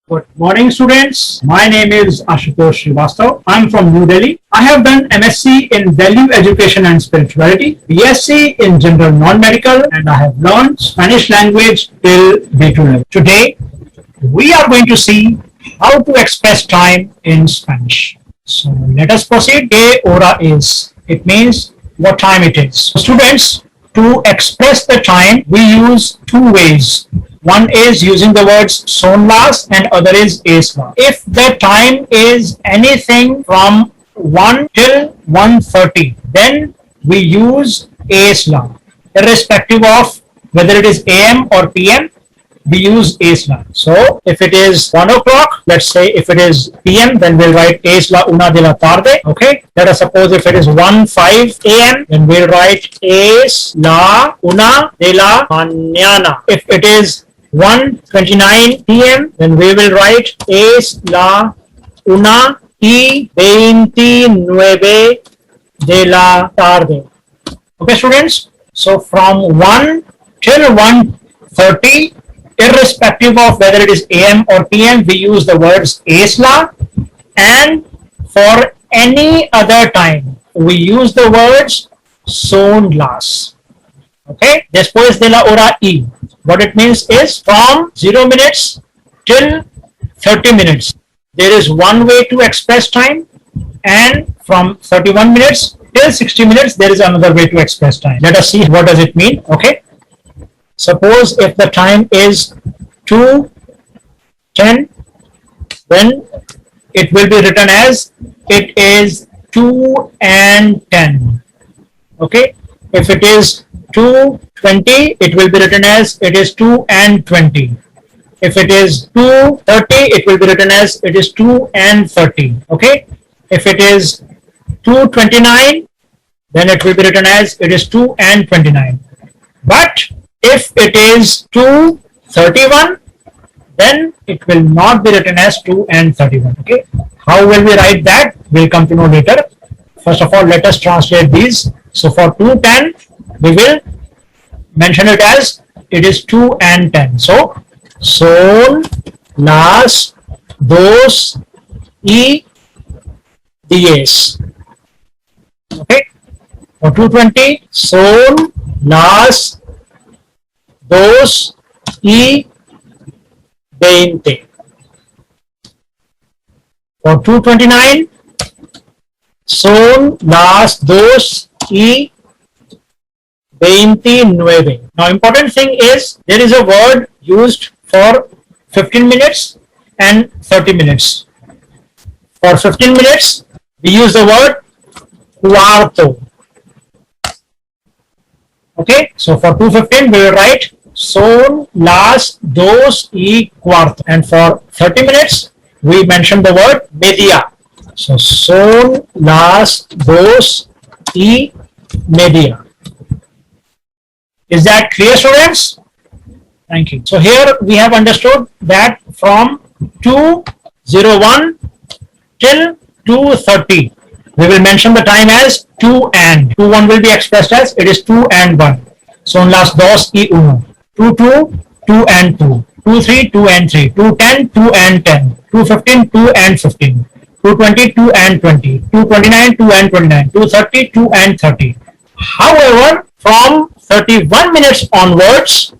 Good morning, students. My name is Ashutosh Srivastav. I'm from New Delhi. I have done MSc in Value Education and Spirituality, BSc in General Non-Medical, and I have learned Spanish language till B2 level. Today, we are going to see how to express time in Spanish. So let us proceed. Que hora es? It means what time it is. So students, to express the time, we use two ways. One is using the words son las and other is es la. If the time is anything from 1 till 1:30, then we use es la. Irrespective of whether it is AM or PM, we use es la. So if it is 1 o'clock, let's say if it is PM, then we'll write es la una de la tarde. Okay. Let us suppose if it is 1:05 AM, then we'll write es la una de la mañana. If it is 1:29 PM, then we will write es la una y 29 de la tarde. Okay, students? So from 1 till 1:30, irrespective of whether it is AM or PM, we use the words es la, and for any other time, we use the words son las. Okay, después de la hora y. What it means is from 0 minutes till 30 minutes. There is one way to express time, and from 31 minutes till 60 minutes, there is another way to express time. Let us see what does it mean. Okay. Suppose if the time is 2:10, then it will be written as it is 2 and 10. Okay. If it is 2:20, it will be written as it is 2 and 20. If it is 2:30, it will be written as it is 2 and 30. Okay. If it is 2:29, then it will be written as it is 2 and 29. But if it is 2:31, then it will not be written as 2 and 31. Okay. How will we write that? We'll come to know later. First of all, let us translate these. So for 2:10, we will mention it as it is 2 and 10. So son las 2 y 10. Okay. For 2:20, son las 2 y 20. For 2:29, son las 2 y 29. Now, important thing is there is a word used for 15 minutes and 30 minutes. For 15 minutes, we use the word cuarto. Okay, so for 2:15, we will write son las 2 y cuarto. And for 30 minutes, we mention the word media. So son las 2 y media. Is that clear, students? Thank you. So here we have understood that from 2:01 till 2:30, we will mention the time as 2 and. 2:1 will be expressed as it is 2 and 1. Son las 2 y 1. 2:2, 2 and 2. 2:3, 2 and 3. 2:10, 2 and 10. 2:15, 2 and 15. 2:20, 2 and 20. 2:29, 2 and 29. 2:30, 2 and 30. However, from 31 minutes onwards,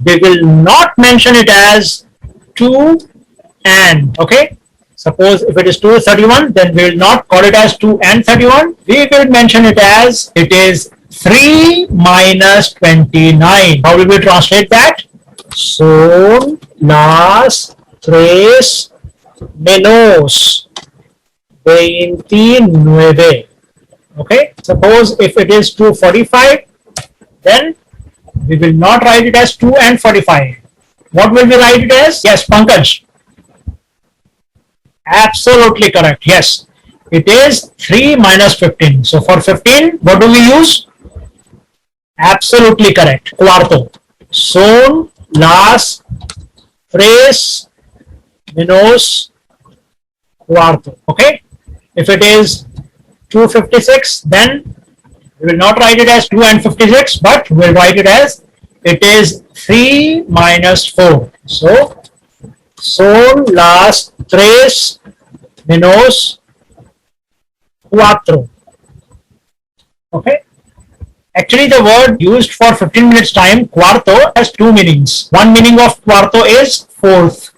we will not mention it as 2 and. Okay. Suppose if it is 2:31, then we will not call it as 2 and 31. We will mention it as it is 3 minus 29. How will we translate that? Son las 3 menos 29. Okay. Suppose if it is 2:45, then we will not write it as 2 and 45. What will we write it as? Yes, Pankaj. Absolutely correct. Yes. It is 3 minus 15. So for 15, what do we use? Absolutely correct. Cuarto. Son las 3 menos cuarto. Okay. If it is 2:56, then we will not write it as 2 and 56, but we'll write it as it is 3 minus 4. So Son las 3 menos 4. Okay. Actually, the word used for 15 minutes time, cuarto, has two meanings. One meaning of cuarto is fourth,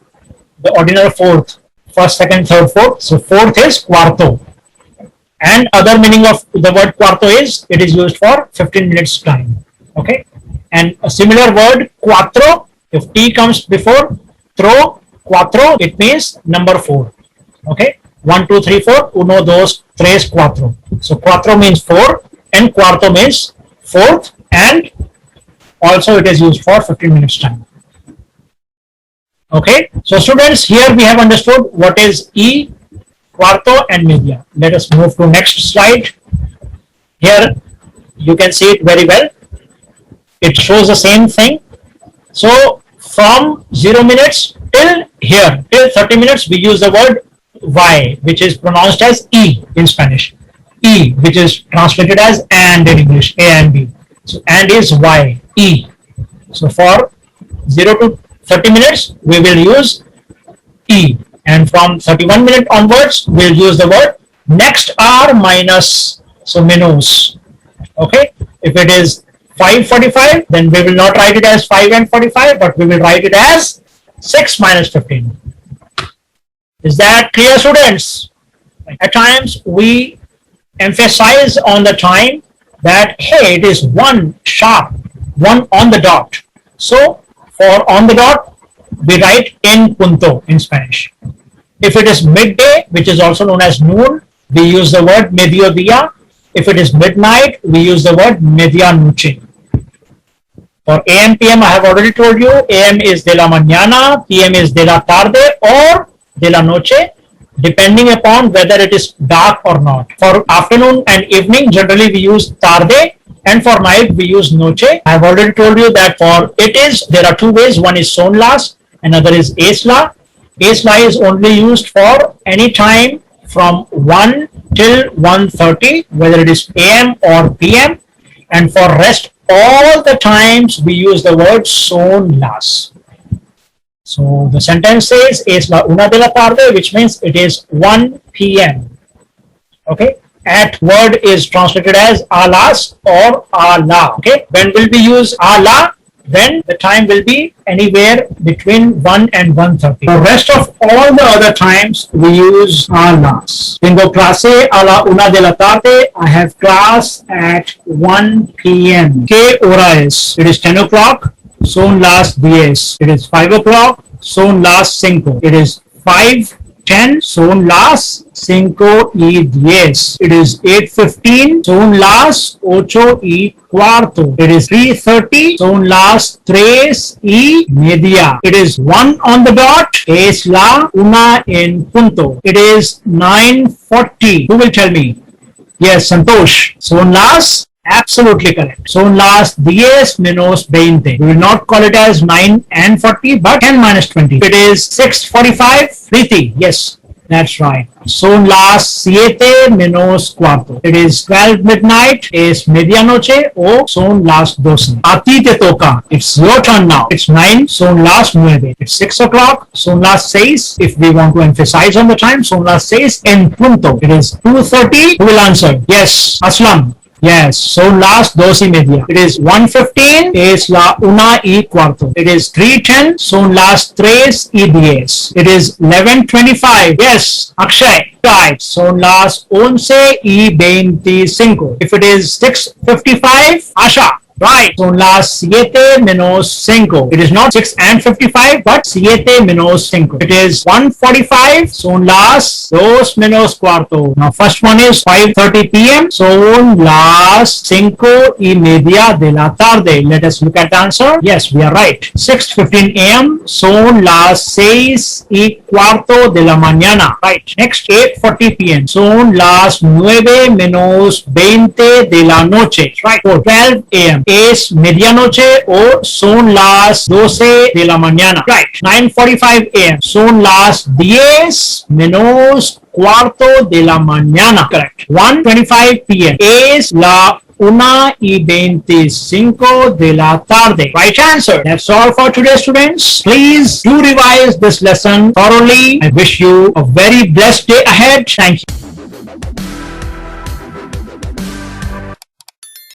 the ordinal fourth, first, second, third, fourth. So fourth is cuarto. And other meaning of the word cuarto is it is used for 15 minutes time. Okay. And a similar word cuatro, if T comes before tro, cuatro, it means number 4. Okay. 1, 2, 3, 4. Uno, dos, tres, cuatro. So cuatro means 4 and cuarto means fourth, and also it is used for 15 minutes time. Okay. So students, here we have understood what is E, cuarto and media. Let us move to next slide. Here you can see it very well. It shows the same thing. So from 0 minutes till here, till 30 minutes, we use the word Y, which is pronounced as E in Spanish. E, which is translated as and in English, A and B. So and is Y, E. So for 0 to 30 minutes, we will use E. And from 31 minutes onwards, we'll use the word next R minus, so menos. Okay. If it is 5:45, then we will not write it as 5 and 45, but we will write it as 6 minus 15. Is that clear, students? At times we emphasize on the time that, hey, it is 1 sharp, 1 on the dot. So for on the dot, we write en punto in Spanish. If it is midday, which is also known as noon, we use the word mediodía. If it is midnight, we use the word medianoche. For AM, PM, I have already told you, AM is de la mañana, PM is de la tarde or de la noche, depending upon whether it is dark or not. For afternoon and evening, generally we use tarde, and for night we use noche. I have already told you that for it is, there are two ways. One is son las, another is es la. Es la is only used for any time from 1 till 1:30, whether it is AM or PM, and for rest all the times we use the word son las. So the sentence says es la una de la tarde, which means it is 1 p.m. Okay. At word is translated as a las or a la. Okay. When will we use a la? Then the time will be anywhere between 1 and 1:30. The rest of all the other times we use a las. Tengo clase a la una de la tarde. I have class at 1 p.m. ¿Qué hora es? It is 10 o'clock. Son las 10. It is 5 o'clock. Son las 5. It is 5:10. Son las 5:10. It is 8:15. Son las 8:15. It is 3:30. Son las 3:30. It is 1 on the dot. Es la una en punto. It is 9:40. Who will tell me? Yes, Santosh. Son las. Absolutely correct. Son las 10 menos 20. We will not call it as 9 and 40, but 10 minus 20. It is 6:45. Preeti. Yes, that's right. Son las 7 menos cuarto. It is 12 midnight. Es medianoche o son las 12. A ti te toca. It's your turn now. It's 9. Son las 9. It's 6 o'clock. Son las 6. If we want to emphasize on the time, son las 6 en punto. It is 2:30. Who will answer? Yes, Aslam. Yes, son las 2:30. It is 1:15. Es la 1:15. It is 3:10. Son las 3:10. It is 11:25. Yes, Akshay. Right. Son las 11:25. If it is 6:55, Asha. Right. Son las 7 menos 5. It is not 6 and 55, but 7 menos 5. It is 1:45. Son las 2 menos cuarto. Now, first one is 5:30 p.m. Son las 5:30 de la tarde. Let us look at the answer. Yes, we are right. 6:15 a.m. Son las 6:15 de la mañana. Right. Next, 8:40 p.m. Son las 9 menos 20 de la noche. Right. 12 a.m. Es medianoche o son las 12 de la mañana. Right. 9:45 a.m. Son las 10 menos cuarto de la mañana. Correct. 1:25 p.m. Es la una y 25 de la tarde. Right answer. That's all for today, students. Please do revise this lesson thoroughly. I wish you a very blessed day ahead. Thank you.